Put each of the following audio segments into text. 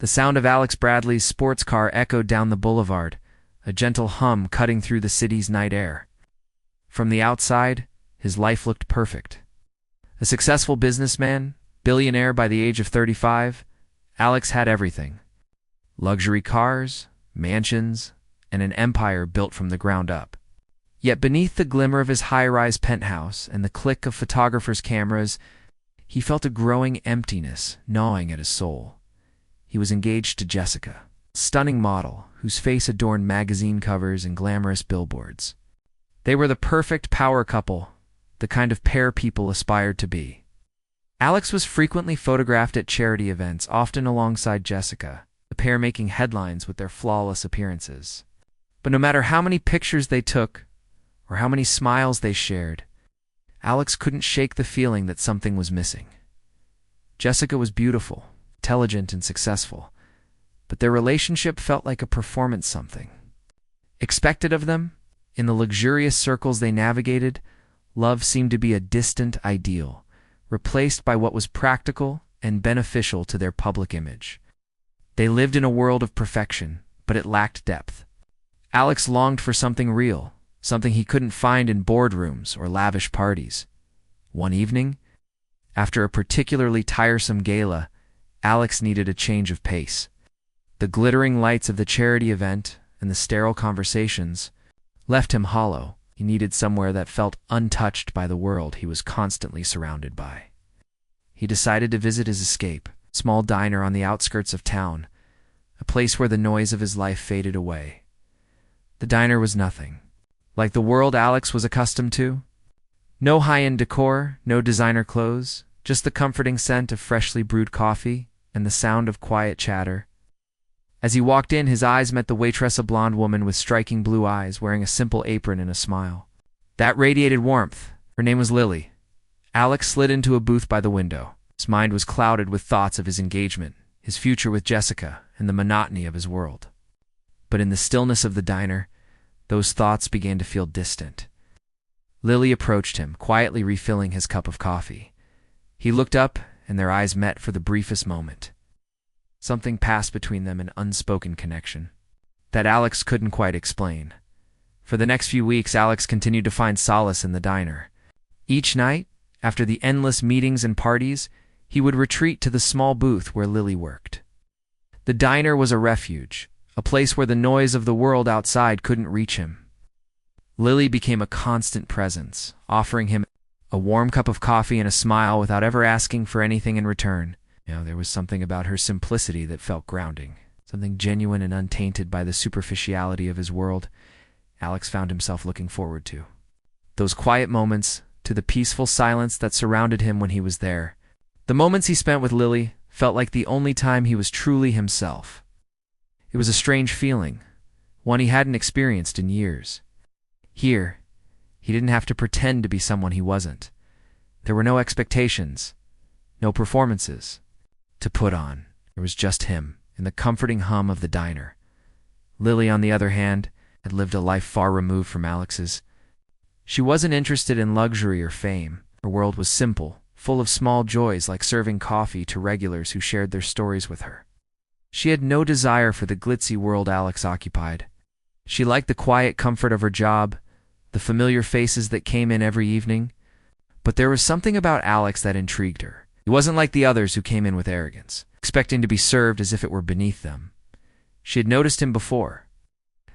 The sound of Alex Bradley's sports car echoed down the boulevard, a gentle hum cutting through the city's night air. From the outside, his life looked perfect. A successful businessman, billionaire by the age of 35, Alex had everything. Luxury cars, mansions, and an empire built from the ground up. Yet beneath the glimmer of his high-rise penthouse and the click of photographers' cameras, he felt a growing emptiness gnawing at his soul. He was engaged to Jessica, a stunning model whose face adorned magazine covers and glamorous billboards. They were the perfect power couple, the kind of pair people aspired to be. Alex was frequently photographed at charity events, often alongside Jessica, the pair making headlines with their flawless appearances. But no matter how many pictures they took, or how many smiles they shared, Alex couldn't shake the feeling that something was missing. Jessica was beautiful, intelligent, and successful, but their relationship felt like a performance something. Expected of them, in the luxurious circles they navigated, love seemed to be a distant ideal, replaced by what was practical and beneficial to their public image. They lived in a world of perfection, but it lacked depth. Alex longed for something real, something he couldn't find in boardrooms or lavish parties. One evening, after a particularly tiresome gala, Alex needed a change of pace. The glittering lights of the charity event and the sterile conversations left him hollow. He needed somewhere that felt untouched by the world he was constantly surrounded by. He decided to visit his escape, a small diner on the outskirts of town, a place where the noise of his life faded away. The diner was nothing like the world Alex was accustomed to. No high-end decor, no designer clothes, just the comforting scent of freshly brewed coffee and the sound of quiet chatter. As he walked in, his eyes met the waitress, a blonde woman with striking blue eyes, wearing a simple apron and a smile that radiated warmth. Her name was Lily. Alex slid into a booth by the window. His mind was clouded with thoughts of his engagement, his future with Jessica, and the monotony of his world. But in the stillness of the diner, those thoughts began to feel distant. Lily approached him, quietly refilling his cup of coffee. He looked up, and their eyes met for the briefest moment. Something passed between them, an unspoken connection that Alex couldn't quite explain. For the next few weeks, Alex continued to find solace in the diner. Each night, after the endless meetings and parties, he would retreat to the small booth where Lily worked. The diner was a refuge, a place where the noise of the world outside couldn't reach him. Lily became a constant presence, offering him a warm cup of coffee and a smile without ever asking for anything in return. There was something about her simplicity that felt grounding, something genuine and untainted by the superficiality of his world. Alex found himself looking forward to those quiet moments, to the peaceful silence that surrounded him when he was there. The moments he spent with Lily felt like the only time he was truly himself. It was a strange feeling, one he hadn't experienced in years. Here, he didn't have to pretend to be someone he wasn't. There were no expectations, no performances to put on. There was just him, in the comforting hum of the diner. Lily, on the other hand, had lived a life far removed from Alex's. She wasn't interested in luxury or fame. Her world was simple, full of small joys like serving coffee to regulars who shared their stories with her. She had no desire for the glitzy world Alex occupied. She liked the quiet comfort of her job, the familiar faces that came in every evening. But there was something about Alex that intrigued her. He wasn't like the others who came in with arrogance, expecting to be served as if it were beneath them. She had noticed him before.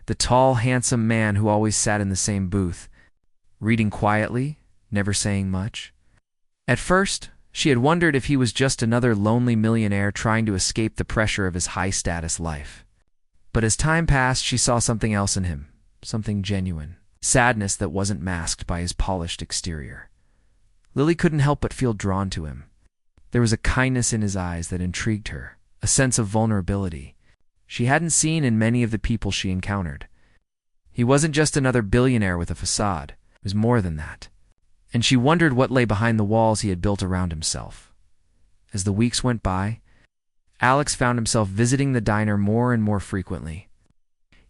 The tall, handsome man who always sat in the same booth, reading quietly, never saying much. At first, she had wondered if he was just another lonely millionaire trying to escape the pressure of his high-status life. But as time passed, she saw something else in him, something genuine, sadness that wasn't masked by his polished exterior. Lily couldn't help but feel drawn to him. There was a kindness in his eyes that intrigued her, a sense of vulnerability she hadn't seen in many of the people she encountered. He wasn't just another billionaire with a facade. It was more than that. And she wondered what lay behind the walls he had built around himself. As the weeks went by, Alex found himself visiting the diner more and more frequently.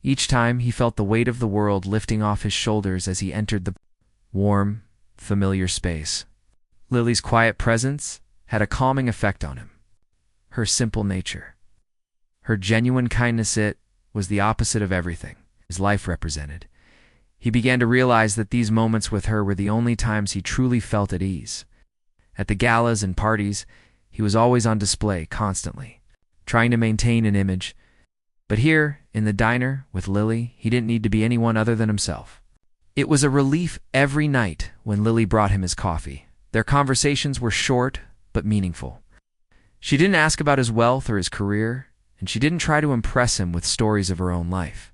Each time, he felt the weight of the world lifting off his shoulders as he entered the warm, familiar space. Lily's quiet presence had a calming effect on him. Her simple nature, Her genuine kindness, it was the opposite of everything his life represented. He began to realize that these moments with her were the only times he truly felt at ease. At the galas and parties, he was always on display, constantly, trying to maintain an image. But here, in the diner, with Lily, he didn't need to be anyone other than himself. It was a relief every night when Lily brought him his coffee. Their conversations were short, but meaningful. She didn't ask about his wealth or his career, and she didn't try to impress him with stories of her own life.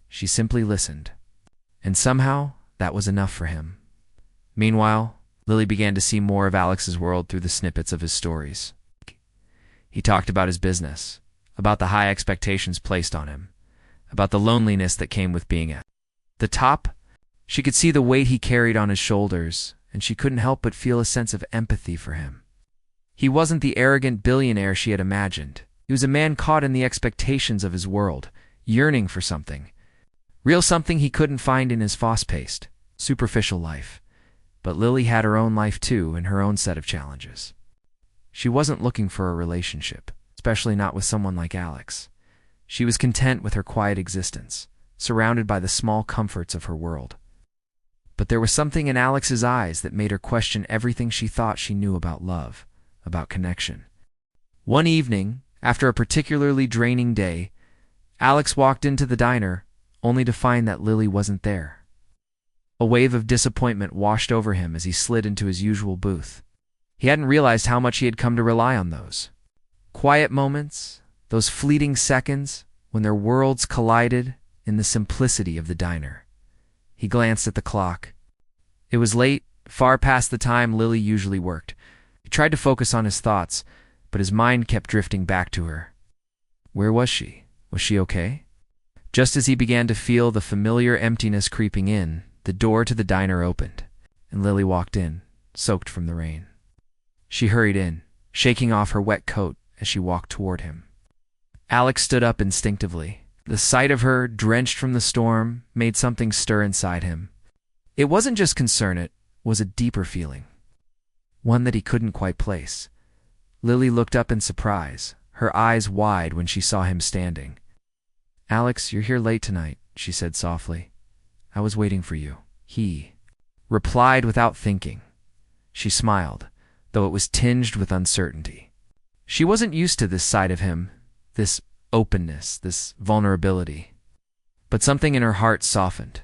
She simply listened. And somehow, that was enough for him. Meanwhile, Lily began to see more of Alex's world through the snippets of his stories. He talked about his business, about the high expectations placed on him, about the loneliness that came with being at the top. She could see the weight he carried on his shoulders, and she couldn't help but feel a sense of empathy for him. He wasn't the arrogant billionaire she had imagined. He was a man caught in the expectations of his world, yearning for something. Real something he couldn't find in his fast-paced, superficial life. But Lily had her own life too, and her own set of challenges. She wasn't looking for a relationship, especially not with someone like Alex. She was content with her quiet existence, surrounded by the small comforts of her world. But there was something in Alex's eyes that made her question everything she thought she knew about love, about connection. One evening, after a particularly draining day, Alex walked into the diner, only to find that Lily wasn't there. A wave of disappointment washed over him as he slid into his usual booth. He hadn't realized how much he had come to rely on those quiet moments, those fleeting seconds when their worlds collided in the simplicity of the diner. He glanced at the clock. It was late, far past the time Lily usually worked. He tried to focus on his thoughts, but his mind kept drifting back to her. Where was she? Was she okay? Just as he began to feel the familiar emptiness creeping in, the door to the diner opened, and Lily walked in, soaked from the rain. She hurried in, shaking off her wet coat as she walked toward him. Alex stood up instinctively. The sight of her, drenched from the storm, made something stir inside him. It wasn't just concern, it was a deeper feeling, one that he couldn't quite place. Lily looked up in surprise, her eyes wide when she saw him standing. "Alex, you're here late tonight," she said softly. "I was waiting for you." He replied without thinking. She smiled, though it was tinged with uncertainty. She wasn't used to this side of him, this openness, this vulnerability. But something in her heart softened.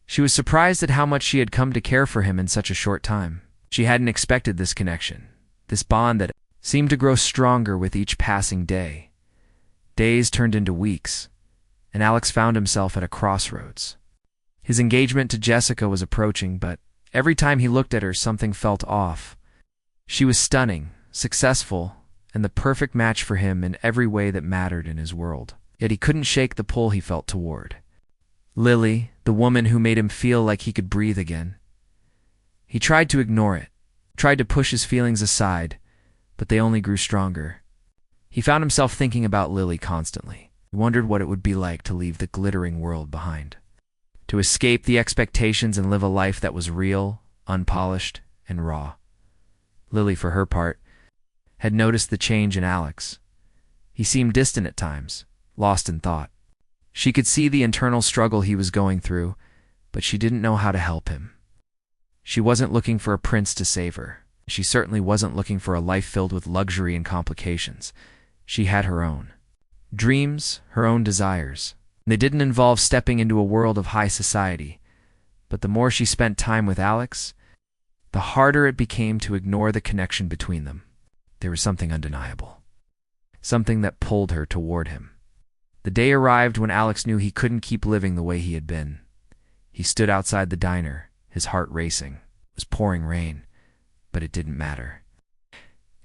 She was surprised at how much she had come to care for him in such a short time. She hadn't expected this connection, this bond that seemed to grow stronger with each passing day. Days turned into weeks, and Alex found himself at a crossroads. His engagement to Jessica was approaching, but every time he looked at her, something felt off. She was stunning, successful, and the perfect match for him in every way that mattered in his world. Yet he couldn't shake the pull he felt toward Lily, the woman who made him feel like he could breathe again. He tried to ignore it, tried to push his feelings aside, but they only grew stronger. He found himself thinking about Lily constantly. He wondered what it would be like to leave the glittering world behind, to escape the expectations and live a life that was real, unpolished, and raw. Lily, for her part, had noticed the change in Alex. He seemed distant at times, lost in thought. She could see the internal struggle he was going through, but she didn't know how to help him. She wasn't looking for a prince to save her. She certainly wasn't looking for a life filled with luxury and complications. She had her own dreams, her own desires. They didn't involve stepping into a world of high society. But the more she spent time with Alex, the harder it became to ignore the connection between them. There was something undeniable, something that pulled her toward him. The day arrived when Alex knew he couldn't keep living the way he had been. He stood outside the diner, his heart racing. It was pouring rain, but it didn't matter.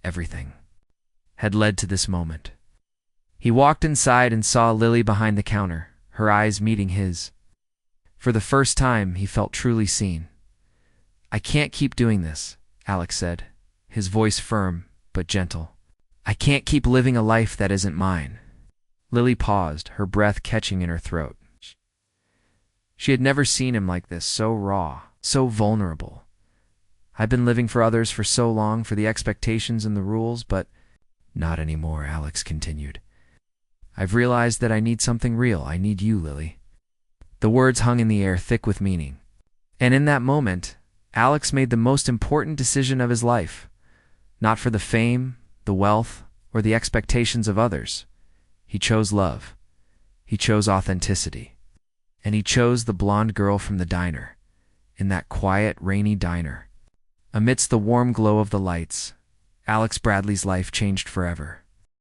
Everything had led to this moment. He walked inside and saw Lily behind the counter, her eyes meeting his. For the first time, he felt truly seen. "I can't keep doing this," Alex said, his voice firm but gentle. "I can't keep living a life that isn't mine." Lily paused, her breath catching in her throat. She had never seen him like this, so raw, so vulnerable. "I've been living for others for so long, for the expectations and the rules, but—" "Not anymore," Alex continued. I've realized that I need something real. I need you, Lily." The words hung in the air, thick with meaning. And in that moment, Alex made the most important decision of his life. Not for the fame, the wealth, or the expectations of others. He chose love. He chose authenticity. And he chose the blonde girl from the diner. In that quiet, rainy diner. Amidst the warm glow of the lights, Alex Bradley's life changed forever.